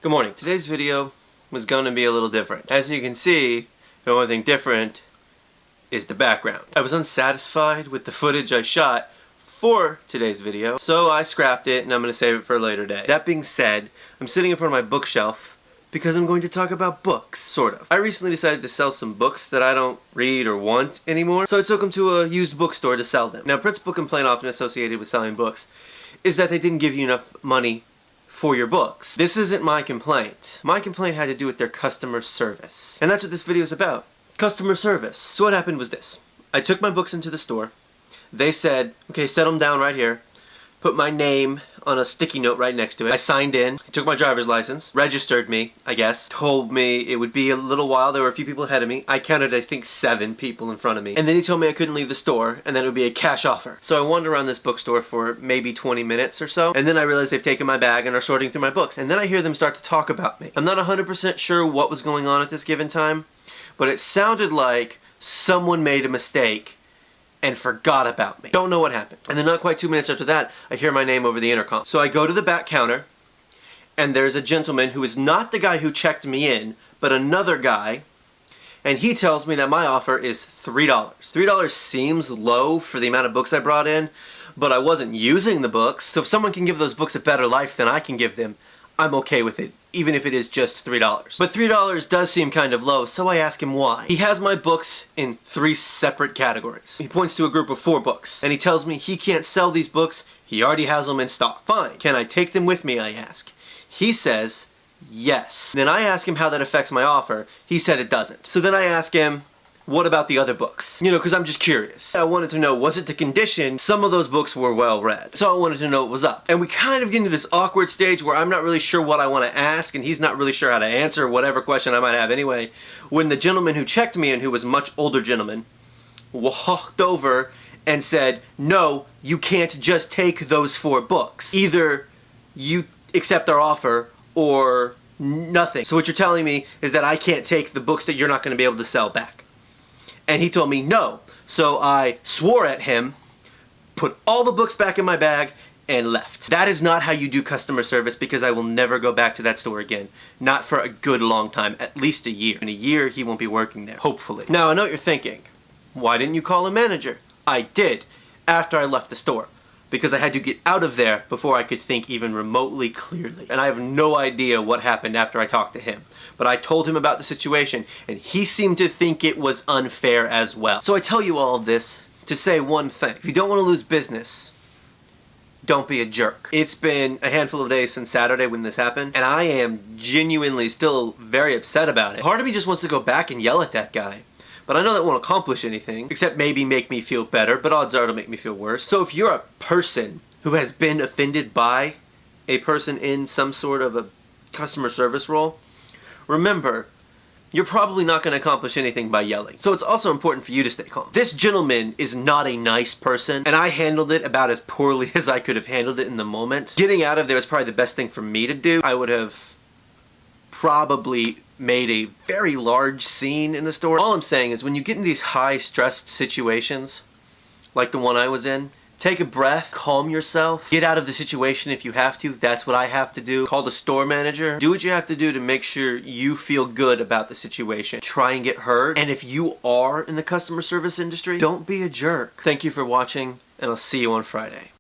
Good morning. Today's video was going to be a little different. As you can see, the only thing different is the background. I was unsatisfied with the footage I shot for today's video, so I scrapped it and I'm going to save it for a later day. That being said, I'm sitting in front of my bookshelf because I'm going to talk about books, sort of. I recently decided to sell some books that I don't read or want anymore, so I took them to a used bookstore to sell them. Now, principal complaint often associated with selling books is that they didn't give you enough money for your books. This isn't my complaint. My complaint had to do with their customer service. And that's what this video is about. Customer service. So what happened was this. I took my books into the store. They said, okay, set them down right here. Put my name on a sticky note right next to it. I signed in, took my driver's license, registered me, I guess, told me it would be a little while. There were a few people ahead of me. I counted, I think, 7 people in front of me. And then he told me I couldn't leave the store, and then it would be a cash offer. So I wandered around this bookstore for maybe 20 minutes or so, and then I realized they've taken my bag and are sorting through my books. And then I hear them start to talk about me. I'm not 100% sure what was going on at this given time, but it sounded like someone made a mistake and forgot about me. Don't know what happened. And then not quite 2 minutes after that, I hear my name over the intercom. So I go to the back counter, and there's a gentleman who is not the guy who checked me in, but another guy, and he tells me that my offer is $3. $3 seems low for the amount of books I brought in, but I wasn't using the books, so if someone can give those books a better life than I can give them, I'm okay with it, even if it is just $3. But $3 does seem kind of low, so I ask him why. He has my books in 3 separate categories. He points to a group of 4 books, and he tells me he can't sell these books, he already has them in stock. Fine, can I take them with me, I ask. He says, yes. Then I ask him how that affects my offer. He said it doesn't. So then I ask him, what about the other books? You know, because I'm just curious. I wanted to know, was it the condition? Some of those books were well read. So I wanted to know what was up. And we kind of get into this awkward stage where I'm not really sure what I want to ask, and he's not really sure how to answer whatever question I might have anyway, when the gentleman who checked me in, who was a much older gentleman, walked over and said, no, you can't just take those 4 books. Either you accept our offer or nothing. So what you're telling me is that I can't take the books that you're not going to be able to sell back. And he told me no. So I swore at him, put all the books back in my bag, and left. That is not how you do customer service, because I will never go back to that store again. Not for a good long time, at least a year. In a year, he won't be working there, hopefully. Now, I know what you're thinking. Why didn't you call a manager? I did, after I left the store, because I had to get out of there before I could think even remotely clearly. And I have no idea what happened after I talked to him. But I told him about the situation, and he seemed to think it was unfair as well. So I tell you all of this to say one thing. If you don't want to lose business, don't be a jerk. It's been a handful of days since Saturday when this happened, and I am genuinely still very upset about it. Part of me just wants to go back and yell at that guy. But I know that won't accomplish anything, except maybe make me feel better, but odds are it'll make me feel worse. So if you're a person who has been offended by a person in some sort of a customer service role, remember, you're probably not going to accomplish anything by yelling. So it's also important for you to stay calm. This gentleman is not a nice person, and I handled it about as poorly as I could have handled it in the moment. Getting out of there was probably the best thing for me to do. I would have probably made a very large scene in the store. All I'm saying is when you get in these high-stressed situations, like the one I was in, take a breath, calm yourself, get out of the situation if you have to. That's what I have to do. Call the store manager. Do what you have to do to make sure you feel good about the situation. Try and get heard. And if you are in the customer service industry, don't be a jerk. Thank you for watching, and I'll see you on Friday.